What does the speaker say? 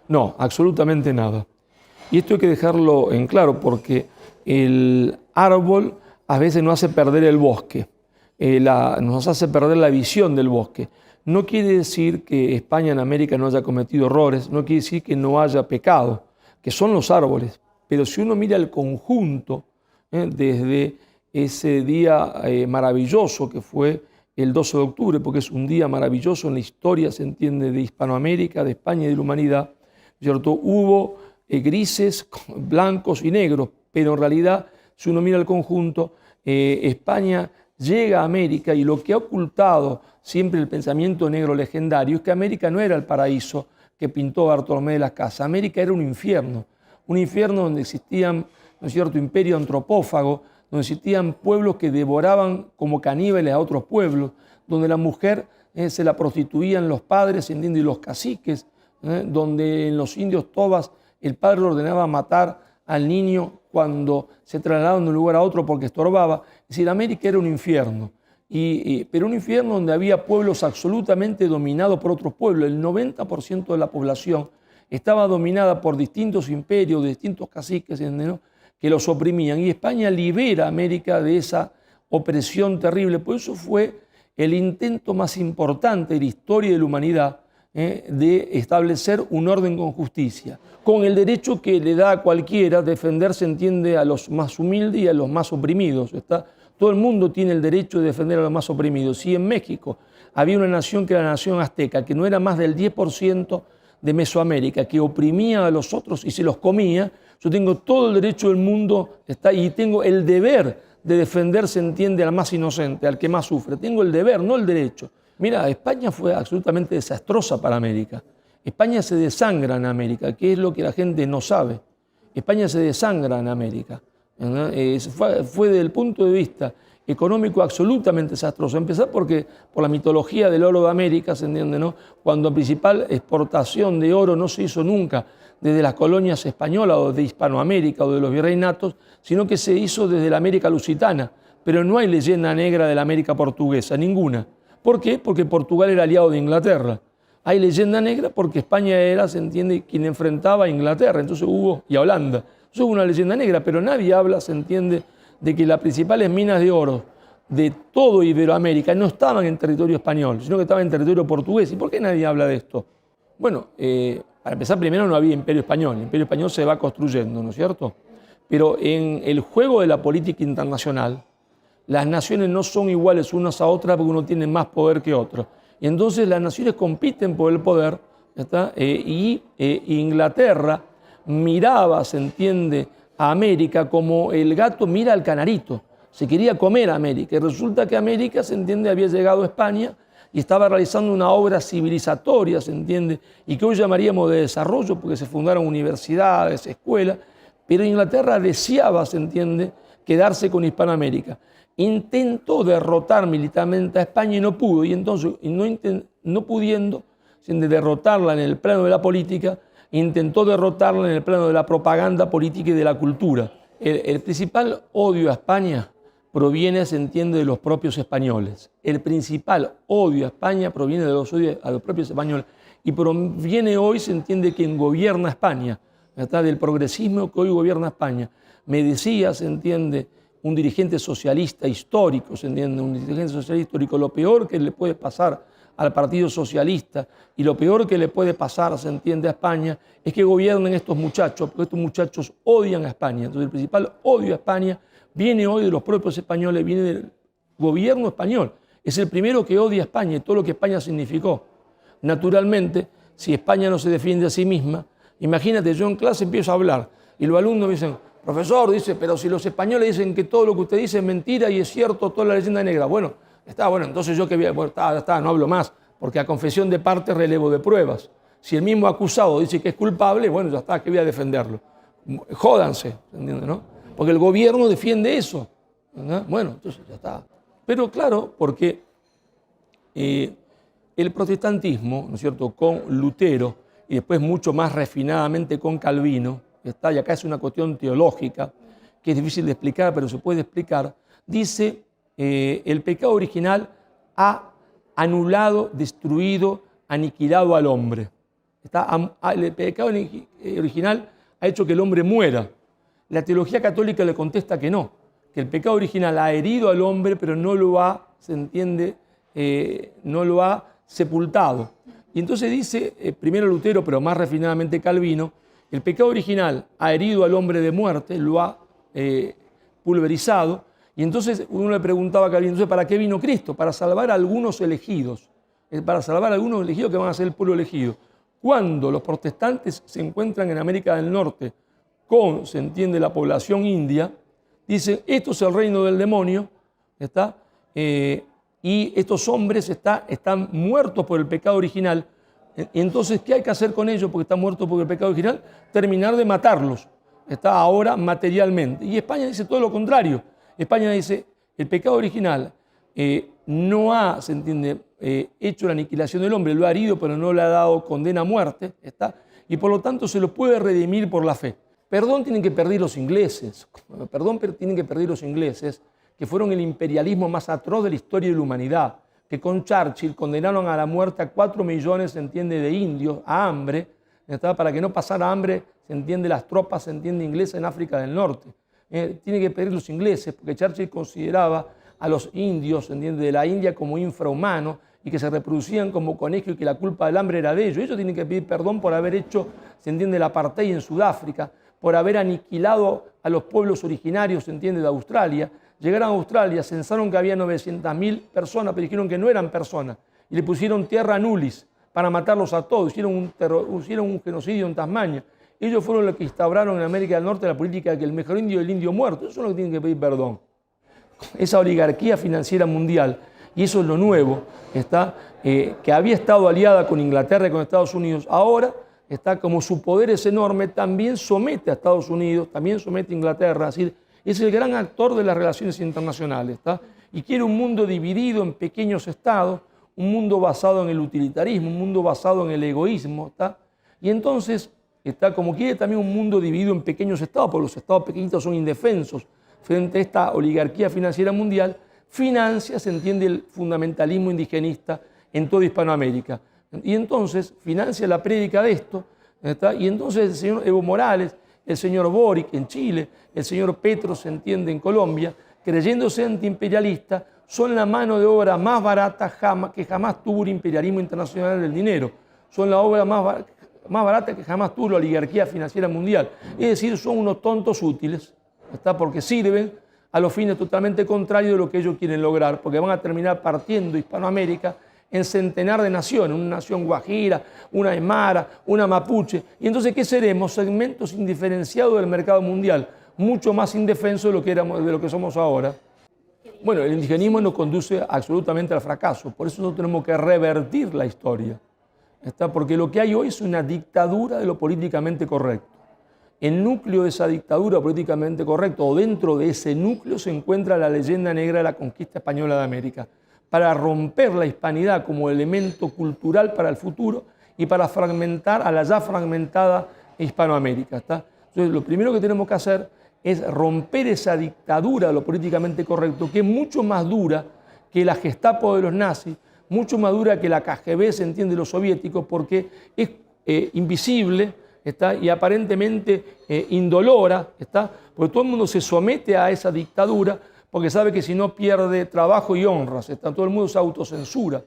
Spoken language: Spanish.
No, absolutamente nada. Y esto hay que dejarlo en claro porque el árbol a veces nos hace perder el bosque, nos hace perder la visión del bosque. No quiere decir que España en América no haya cometido errores, no quiere decir que no haya pecado, que son los árboles. Pero si uno mira el conjunto, desde ese día maravilloso que fue el 12 de octubre, porque es un día maravilloso en la historia, se entiende, de Hispanoamérica, de España y de la humanidad, ¿cierto? Hubo grises, blancos y negros, pero en realidad, si uno mira el conjunto, España llega a América y lo que ha ocultado siempre el pensamiento negro legendario es que América no era el paraíso que pintó Bartolomé de las Casas. América era un infierno donde existían, ¿no es cierto?, imperio antropófago, donde existían pueblos que devoraban como caníbales a otros pueblos, donde la mujer se la prostituían los padres, ¿entiendes?, y los caciques, donde en los indios tobas el padre ordenaba matar al niño cuando se trasladaban de un lugar a otro porque estorbaba. Es decir, América era un infierno, pero un infierno donde había pueblos absolutamente dominados por otros pueblos. El 90% de la población estaba dominada por distintos imperios, de distintos caciques, ¿no?, que los oprimían. Y España libera a América de esa opresión terrible. Por eso fue el intento más importante de la historia de la humanidad, de establecer un orden con justicia, con el derecho que le da a cualquiera defender, se entiende, a los más humildes y a los más oprimidos. Todo el mundo tiene el derecho de defender a los más oprimidos. Si en México había una nación que era la nación azteca, que no era más del 10% de Mesoamérica, que oprimía a los otros y se los comía, yo tengo todo el derecho del mundo y tengo el deber de defender, se entiende, al más inocente, al que más sufre. Tengo el deber, no el derecho. Mira, España fue absolutamente desastrosa para América. España se desangra en América, que es lo que la gente no sabe. España se desangra en América. Fue desde el punto de vista económico absolutamente desastroso. Empezar por la mitología del oro de América, ¿se entiende, no? Cuando la principal exportación de oro no se hizo nunca desde las colonias españolas o de Hispanoamérica o de los virreinatos, sino que se hizo desde la América lusitana. Pero no hay leyenda negra de la América portuguesa, ninguna. ¿Por qué? Porque Portugal era aliado de Inglaterra. Hay leyenda negra porque España era, se entiende, quien enfrentaba a Inglaterra, entonces y a Holanda. Entonces hubo una leyenda negra, pero nadie habla, se entiende, de que las principales minas de oro de todo Iberoamérica no estaban en territorio español, sino que estaban en territorio portugués. ¿Y por qué nadie habla de esto? Bueno, para empezar, primero no había imperio español. El imperio español se va construyendo, ¿no es cierto? Pero en el juego de la política internacional, las naciones no son iguales unas a otras porque uno tiene más poder que otro. Y entonces las naciones compiten por el poder, Inglaterra miraba, se entiende, a América como el gato mira al canarito. Se quería comer a América. Y resulta que América, se entiende, había llegado a España y estaba realizando una obra civilizatoria, se entiende, y que hoy llamaríamos de desarrollo porque se fundaron universidades, escuelas, pero Inglaterra deseaba, se entiende, quedarse con Hispanoamérica. Intentó derrotar militarmente a España y no pudo, y entonces, no pudiendo derrotarla en el plano de la política, intentó derrotarla en el plano de la propaganda política y de la cultura. El principal odio a España proviene, se entiende, de los propios españoles. El principal odio a España proviene de los odios a los propios españoles y proviene hoy, se entiende, quien gobierna España, del progresismo que hoy gobierna España. Me decía, se entiende, un dirigente socialista histórico, ¿se entiende? Un dirigente socialista histórico, lo peor que le puede pasar al Partido Socialista y lo peor que le puede pasar, se entiende, a España, es que gobiernen estos muchachos, porque estos muchachos odian a España. Entonces el principal odio a España viene hoy de los propios españoles, viene del gobierno español. Es el primero que odia a España y todo lo que España significó. Naturalmente, si España no se defiende a sí misma, imagínate, yo en clase empiezo a hablar y los alumnos me dicen: profesor, dice, pero si los españoles dicen que todo lo que usted dice es mentira y es cierto, toda la leyenda negra. Bueno, entonces yo que voy, no hablo más, porque a confesión de parte relevo de pruebas. Si el mismo acusado dice que es culpable, bueno, ya está, que voy a defenderlo. Jódanse, ¿entiendes, no? Porque el gobierno defiende eso, ¿verdad? Bueno, entonces ya está. Pero claro, porque el protestantismo, ¿no es cierto?, con Lutero y después mucho más refinadamente con Calvino, y acá es una cuestión teológica que es difícil de explicar, pero se puede explicar, dice: el pecado original ha anulado, destruido, aniquilado al hombre. El pecado original ha hecho que el hombre muera. La teología católica le contesta que no, que el pecado original ha herido al hombre, pero no lo ha, se entiende, no lo ha sepultado. Y entonces dice, primero Lutero, pero más refinadamente Calvino, el pecado original ha herido al hombre de muerte, lo ha pulverizado, y entonces uno le preguntaba a Calvino, entonces, ¿para qué vino Cristo? Para salvar a algunos elegidos, para salvar a algunos elegidos que van a ser el pueblo elegido. Cuando los protestantes se encuentran en América del Norte con, se entiende, la población india, dicen, esto es el reino del demonio, ¿está? Y estos hombres están muertos por el pecado original. Entonces, ¿qué hay que hacer con ellos? Porque están muertos por el pecado original, terminar de matarlos, está ahora materialmente. Y España dice todo lo contrario. España dice, el pecado original no ha, se entiende, hecho la aniquilación del hombre, lo ha herido, pero no le ha dado condena a muerte, ¿está? Y por lo tanto se lo puede redimir por la fe. Perdón tienen que perder los ingleses, que fueron el imperialismo más atroz de la historia de la humanidad, que con Churchill condenaron a la muerte a 4 millones, se entiende, de indios, a hambre, ¿está? Para que no pasara hambre, se entiende, las tropas, se entiende, inglesas en África del Norte. Tiene que pedir los ingleses, porque Churchill consideraba a los indios, se entiende, de la India como infrahumanos y que se reproducían como conejos y que la culpa del hambre era de ellos. Ellos tienen que pedir perdón por haber hecho, se entiende, el apartheid en Sudáfrica, por haber aniquilado a los pueblos originarios, se entiende, de Australia. Llegaron a Australia, censaron que había 900.000 personas, pero dijeron que no eran personas. Y le pusieron tierra nullis para matarlos a todos. Hicieron un genocidio en Tasmania. Ellos fueron los que instauraron en América del Norte la política de que el mejor indio es el indio muerto. Eso es lo que tienen que pedir perdón. Esa oligarquía financiera mundial, y eso es lo nuevo, que había estado aliada con Inglaterra y con Estados Unidos, ahora está como su poder es enorme, también somete a Estados Unidos, también somete a Inglaterra, es decir, es el gran actor de las relaciones internacionales, ¿está? Y quiere un mundo dividido en pequeños estados, un mundo basado en el utilitarismo, un mundo basado en el egoísmo, ¿está? Y entonces, como quiere también un mundo dividido en pequeños estados, porque los estados pequeñitos son indefensos frente a esta oligarquía financiera mundial, financia, se entiende, el fundamentalismo indigenista en toda Hispanoamérica. Y entonces financia la prédica de esto, ¿está? Y entonces el señor Evo Morales, el señor Boric en Chile, el señor Petro, se entiende, en Colombia, creyéndose antiimperialista, son la mano de obra más barata que jamás tuvo el imperialismo internacional del dinero. Son la obra más barata que jamás tuvo la oligarquía financiera mundial. Es decir, son unos tontos útiles, ¿está? Porque sirven a los fines totalmente contrarios de lo que ellos quieren lograr, porque van a terminar partiendo Hispanoamérica en centenar de naciones, una nación guajira, una aymara, una mapuche. Y entonces, ¿qué seremos? Segmentos indiferenciados del mercado mundial, mucho más indefensos de lo que somos ahora. Bueno, el indigenismo nos conduce absolutamente al fracaso, por eso nosotros tenemos que revertir la historia, ¿está? Porque lo que hay hoy es una dictadura de lo políticamente correcto. El núcleo de esa dictadura políticamente correcta, o dentro de ese núcleo, se encuentra la leyenda negra de la conquista española de América, para romper la hispanidad como elemento cultural para el futuro y para fragmentar a la ya fragmentada Hispanoamérica, ¿está? Entonces, lo primero que tenemos que hacer es romper esa dictadura de lo políticamente correcto, que es mucho más dura que la Gestapo de los nazis, mucho más dura que la KGB, se entiende, los soviéticos, porque es invisible, ¿está? Y aparentemente indolora, ¿está? Porque todo el mundo se somete a esa dictadura porque sabe que si no pierde trabajo y honras, ¿está? Todo el mundo se autocensura.